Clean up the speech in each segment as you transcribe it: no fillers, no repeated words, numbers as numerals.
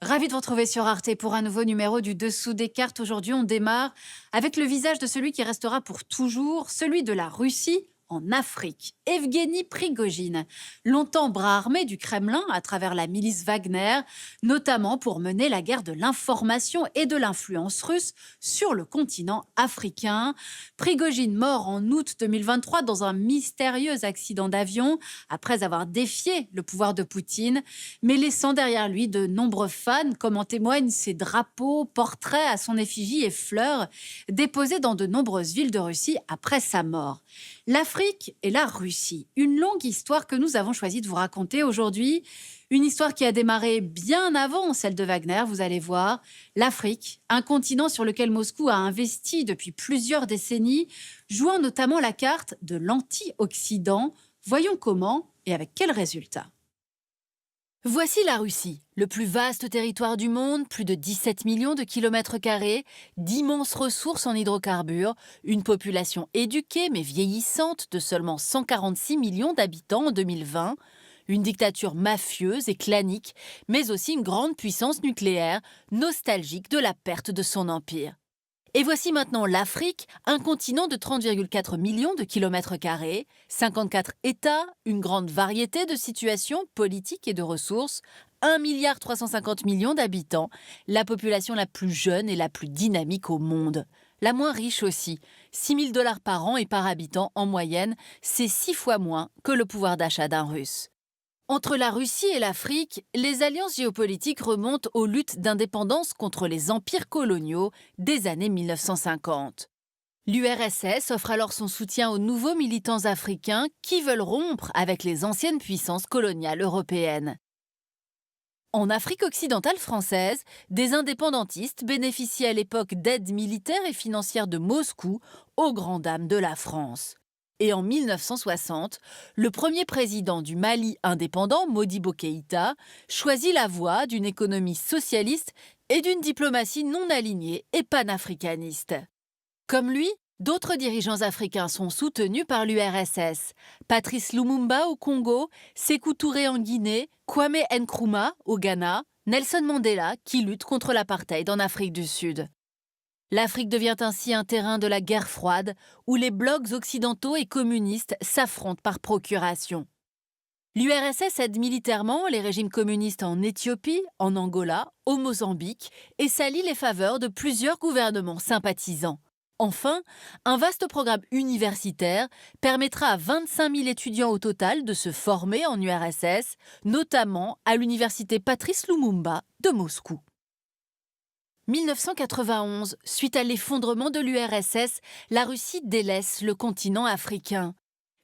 Ravi de vous retrouver sur Arte pour un nouveau numéro du Dessous des cartes. Aujourd'hui, on démarre avec le visage de celui qui restera pour toujours, celui de la Russie en Afrique. Evgeny Prigojine, longtemps bras armé du Kremlin à travers la milice Wagner, notamment pour mener la guerre de l'information et de l'influence russe sur le continent africain. Prigojine mort en août 2023 dans un mystérieux accident d'avion après avoir défié le pouvoir de Poutine, mais laissant derrière lui de nombreux fans, comme en témoignent ses drapeaux, portraits à son effigie et fleurs déposés dans de nombreuses villes de Russie après sa mort. L'Afrique et la Russie, une longue histoire que nous avons choisi de vous raconter aujourd'hui. Une histoire qui a démarré bien avant celle de Wagner, vous allez voir. L'Afrique, un continent sur lequel Moscou a investi depuis plusieurs décennies, jouant notamment la carte de l'anti-Occident. Voyons comment et avec quels résultats. Voici la Russie, le plus vaste territoire du monde, plus de 17 millions de kilomètres carrés, d'immenses ressources en hydrocarbures, une population éduquée mais vieillissante de seulement 146 millions d'habitants en 2020, une dictature mafieuse et clanique, mais aussi une grande puissance nucléaire, nostalgique de la perte de son empire. Et voici maintenant l'Afrique, un continent de 30,4 millions de kilomètres carrés, 54 États, une grande variété de situations politiques et de ressources, 1,350 milliard d'habitants, la population la plus jeune et la plus dynamique au monde. La moins riche aussi, 6 000 $ par an et par habitant en moyenne, c'est 6 fois moins que le pouvoir d'achat d'un Russe. Entre la Russie et l'Afrique, les alliances géopolitiques remontent aux luttes d'indépendance contre les empires coloniaux des années 1950. L'URSS offre alors son soutien aux nouveaux militants africains qui veulent rompre avec les anciennes puissances coloniales européennes. En Afrique occidentale française, des indépendantistes bénéficient à l'époque d'aides militaires et financières de Moscou aux grandes dames de la France. Et en 1960, le premier président du Mali indépendant, Modibo Keïta, choisit la voie d'une économie socialiste et d'une diplomatie non alignée et panafricaniste. Comme lui, d'autres dirigeants africains sont soutenus par l'URSS. Patrice Lumumba au Congo, Sékou Touré en Guinée, Kwame Nkrumah au Ghana, Nelson Mandela qui lutte contre l'apartheid en Afrique du Sud. L'Afrique devient ainsi un terrain de la guerre froide où les blocs occidentaux et communistes s'affrontent par procuration. L'URSS aide militairement les régimes communistes en Éthiopie, en Angola, au Mozambique et s'allie les faveurs de plusieurs gouvernements sympathisants. Enfin, un vaste programme universitaire permettra à 25 000 étudiants au total de se former en URSS, notamment à l'université Patrice Lumumba de Moscou. 1991, suite à l'effondrement de l'URSS, la Russie délaisse le continent africain.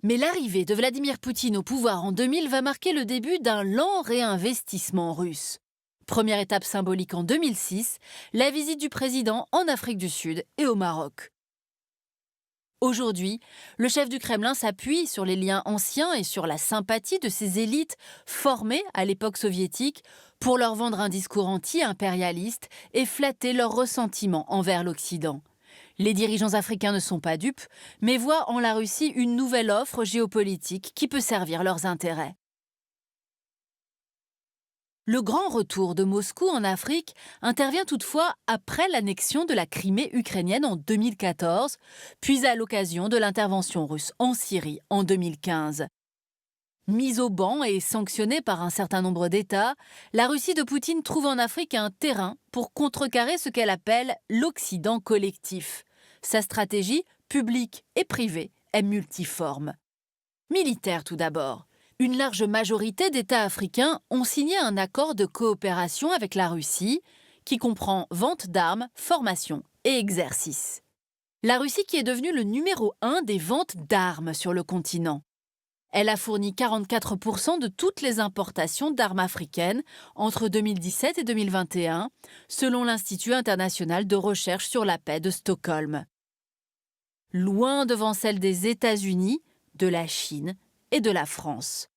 Mais l'arrivée de Vladimir Poutine au pouvoir en 2000 va marquer le début d'un lent réinvestissement russe. Première étape symbolique en 2006, la visite du président en Afrique du Sud et au Maroc. Aujourd'hui, le chef du Kremlin s'appuie sur les liens anciens et sur la sympathie de ces élites formées à l'époque soviétique pour leur vendre un discours anti-impérialiste et flatter leur ressentiment envers l'Occident. Les dirigeants africains ne sont pas dupes, mais voient en la Russie une nouvelle offre géopolitique qui peut servir leurs intérêts. Le grand retour de Moscou en Afrique intervient toutefois après l'annexion de la Crimée ukrainienne en 2014, puis à l'occasion de l'intervention russe en Syrie en 2015. Mise au ban et sanctionnée par un certain nombre d'États, la Russie de Poutine trouve en Afrique un terrain pour contrecarrer ce qu'elle appelle l'Occident collectif. Sa stratégie, publique et privée, est multiforme. Militaire tout d'abord. Une large majorité d'États africains ont signé un accord de coopération avec la Russie qui comprend vente d'armes, formation et exercice. La Russie qui est devenue le numéro 1 des ventes d'armes sur le continent. Elle a fourni 44% de toutes les importations d'armes africaines entre 2017 et 2021, selon l'Institut international de recherche sur la paix de Stockholm. Loin devant celle des États-Unis, de la Chine et de la France.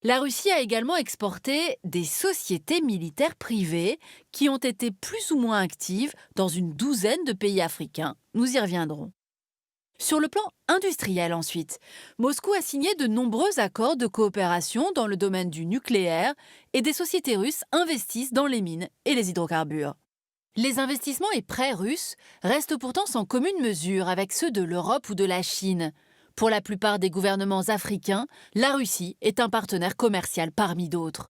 La Russie a également exporté des sociétés militaires privées qui ont été plus ou moins actives dans une douzaine de pays africains. Nous y reviendrons. Sur le plan industriel ensuite, Moscou a signé de nombreux accords de coopération dans le domaine du nucléaire et des sociétés russes investissent dans les mines et les hydrocarbures. Les investissements et prêts russes restent pourtant sans commune mesure avec ceux de l'Europe ou de la Chine. Pour la plupart des gouvernements africains, la Russie est un partenaire commercial parmi d'autres.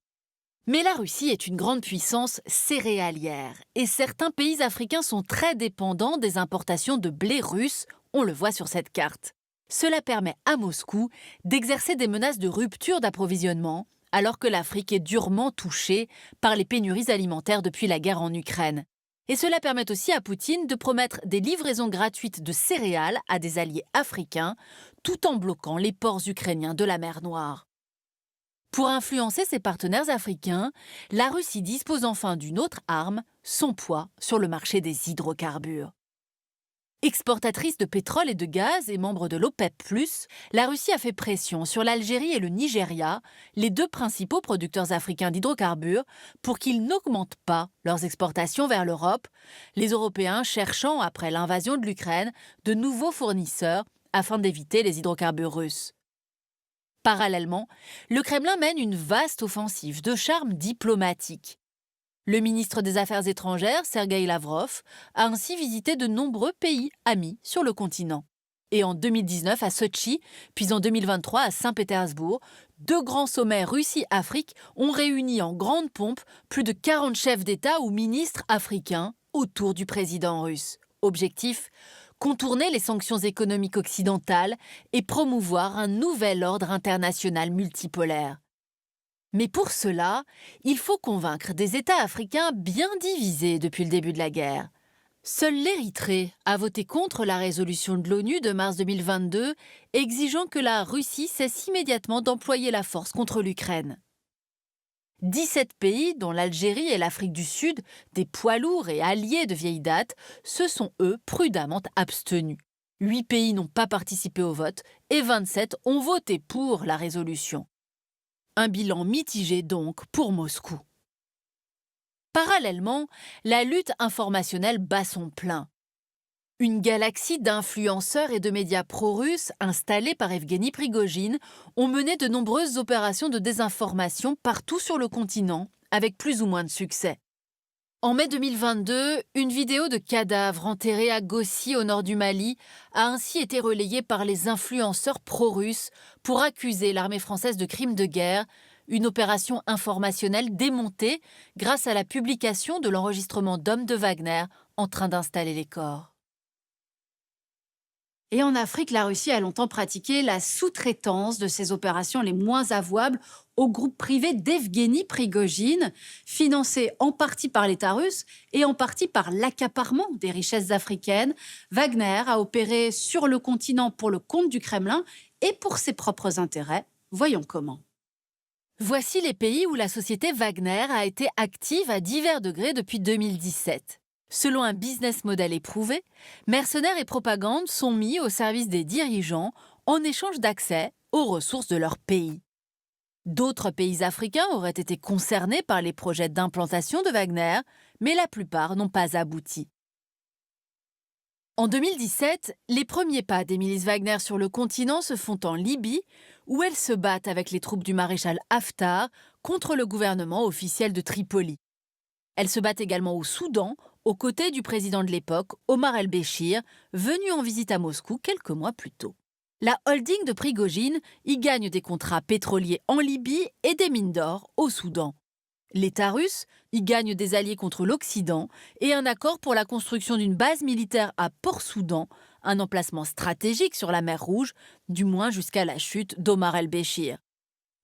Mais la Russie est une grande puissance céréalière et certains pays africains sont très dépendants des importations de blé russe, on le voit sur cette carte. Cela permet à Moscou d'exercer des menaces de rupture d'approvisionnement alors que l'Afrique est durement touchée par les pénuries alimentaires depuis la guerre en Ukraine. Et cela permet aussi à Poutine de promettre des livraisons gratuites de céréales à des alliés africains, tout en bloquant les ports ukrainiens de la mer Noire. Pour influencer ses partenaires africains, la Russie dispose enfin d'une autre arme, son poids sur le marché des hydrocarbures. Exportatrice de pétrole et de gaz et membre de l'OPEP+, la Russie a fait pression sur l'Algérie et le Nigeria, les deux principaux producteurs africains d'hydrocarbures, pour qu'ils n'augmentent pas leurs exportations vers l'Europe, les Européens cherchant, après l'invasion de l'Ukraine, de nouveaux fournisseurs afin d'éviter les hydrocarbures russes. Parallèlement, le Kremlin mène une vaste offensive de charme diplomatique. Le ministre des Affaires étrangères, Sergueï Lavrov, a ainsi visité de nombreux pays amis sur le continent. Et en 2019 à Sotchi, puis en 2023 à Saint-Pétersbourg, deux grands sommets Russie-Afrique ont réuni en grande pompe plus de 40 chefs d'État ou ministres africains autour du président russe. Objectif : contourner les sanctions économiques occidentales et promouvoir un nouvel ordre international multipolaire. Mais pour cela, il faut convaincre des États africains bien divisés depuis le début de la guerre. Seul l'Érythrée a voté contre la résolution de l'ONU de mars 2022, exigeant que la Russie cesse immédiatement d'employer la force contre l'Ukraine. 17 pays, dont l'Algérie et l'Afrique du Sud, des poids lourds et alliés de vieille date, se sont, eux, prudemment abstenus. 8 pays n'ont pas participé au vote et 27 ont voté pour la résolution. Un bilan mitigé donc pour Moscou. Parallèlement, la lutte informationnelle bat son plein. Une galaxie d'influenceurs et de médias pro-russes installés par Evgueni Prigojine ont mené de nombreuses opérations de désinformation partout sur le continent, avec plus ou moins de succès. En mai 2022, une vidéo de cadavres enterrés à Gossi, au nord du Mali, a ainsi été relayée par les influenceurs pro-russes pour accuser l'armée française de crimes de guerre, une opération informationnelle démontée grâce à la publication de l'enregistrement d'hommes de Wagner en train d'installer les corps. Et en Afrique, la Russie a longtemps pratiqué la sous-traitance de ses opérations les moins avouables au groupe privé d'Evgueni Prigojine, financé en partie par l'État russe et en partie par l'accaparement des richesses africaines. Wagner a opéré sur le continent pour le compte du Kremlin et pour ses propres intérêts. Voyons comment. Voici les pays où la société Wagner a été active à divers degrés depuis 2017. Selon un business model éprouvé, mercenaires et propagande sont mis au service des dirigeants en échange d'accès aux ressources de leur pays. D'autres pays africains auraient été concernés par les projets d'implantation de Wagner, mais la plupart n'ont pas abouti. En 2017, les premiers pas des milices Wagner sur le continent se font en Libye, où elles se battent avec les troupes du maréchal Haftar contre le gouvernement officiel de Tripoli. Elles se battent également au Soudan, aux côtés du président de l'époque, Omar el-Béchir, venu en visite à Moscou quelques mois plus tôt. La holding de Prigojine y gagne des contrats pétroliers en Libye et des mines d'or au Soudan. L'État russe y gagne des alliés contre l'Occident et un accord pour la construction d'une base militaire à Port-Soudan, un emplacement stratégique sur la mer Rouge, du moins jusqu'à la chute d'Omar el-Béchir.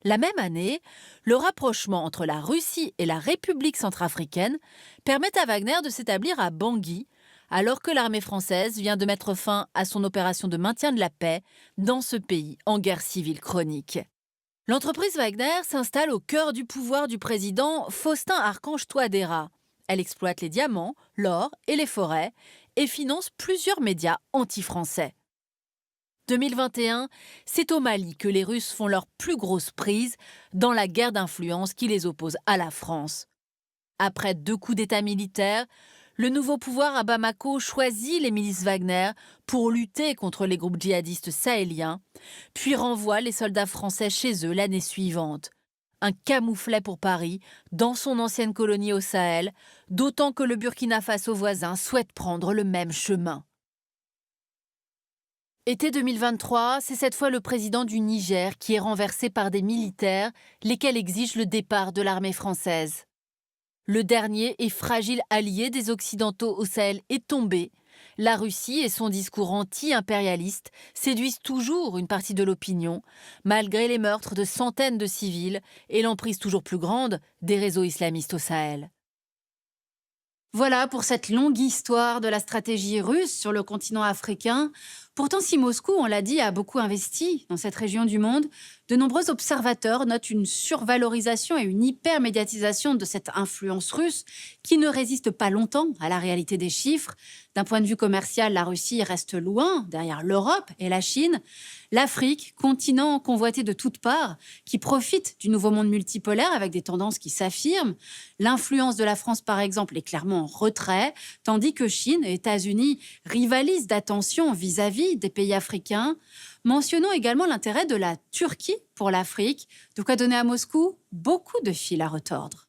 La même année, le rapprochement entre la Russie et la République centrafricaine permet à Wagner de s'établir à Bangui, alors que l'armée française vient de mettre fin à son opération de maintien de la paix dans ce pays en guerre civile chronique. L'entreprise Wagner s'installe au cœur du pouvoir du président Faustin Archange Touadéra. Elle exploite les diamants, l'or et les forêts et finance plusieurs médias anti-français. 2021, c'est au Mali que les Russes font leur plus grosse prise dans la guerre d'influence qui les oppose à la France. Après 2 coups d'État militaires, Le nouveau pouvoir à Bamako choisit les milices Wagner pour lutter contre les groupes djihadistes sahéliens, puis renvoie les soldats français chez eux l'année suivante. Un camouflet pour Paris, dans son ancienne colonie au Sahel, d'autant que le Burkina Faso voisin souhaite prendre le même chemin. Été 2023, c'est cette fois le président du Niger qui est renversé par des militaires, lesquels exigent le départ de l'armée française. Le dernier et fragile allié des Occidentaux au Sahel est tombé. La Russie et son discours anti-impérialiste séduisent toujours une partie de l'opinion, malgré les meurtres de centaines de civils et l'emprise toujours plus grande des réseaux islamistes au Sahel. Voilà pour cette longue histoire de la stratégie russe sur le continent africain. Pourtant, si Moscou, on l'a dit, a beaucoup investi dans cette région du monde, de nombreux observateurs notent une survalorisation et une hypermédiatisation de cette influence russe qui ne résiste pas longtemps à la réalité des chiffres. D'un point de vue commercial, la Russie reste loin derrière l'Europe et la Chine. L'Afrique, continent convoité de toutes parts, qui profite du nouveau monde multipolaire avec des tendances qui s'affirment. L'influence de la France, par exemple, est clairement en retrait, tandis que Chine et États-Unis rivalisent d'attention vis-à-vis des pays africains. Mentionnons également l'intérêt de la Turquie pour l'Afrique, de quoi donner à Moscou beaucoup de fil à retordre.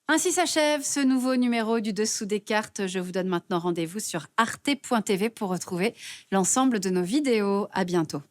Ainsi s'achève ce nouveau numéro du Dessous des cartes. Je vous donne maintenant rendez-vous sur arte.tv pour retrouver l'ensemble de nos vidéos. À bientôt.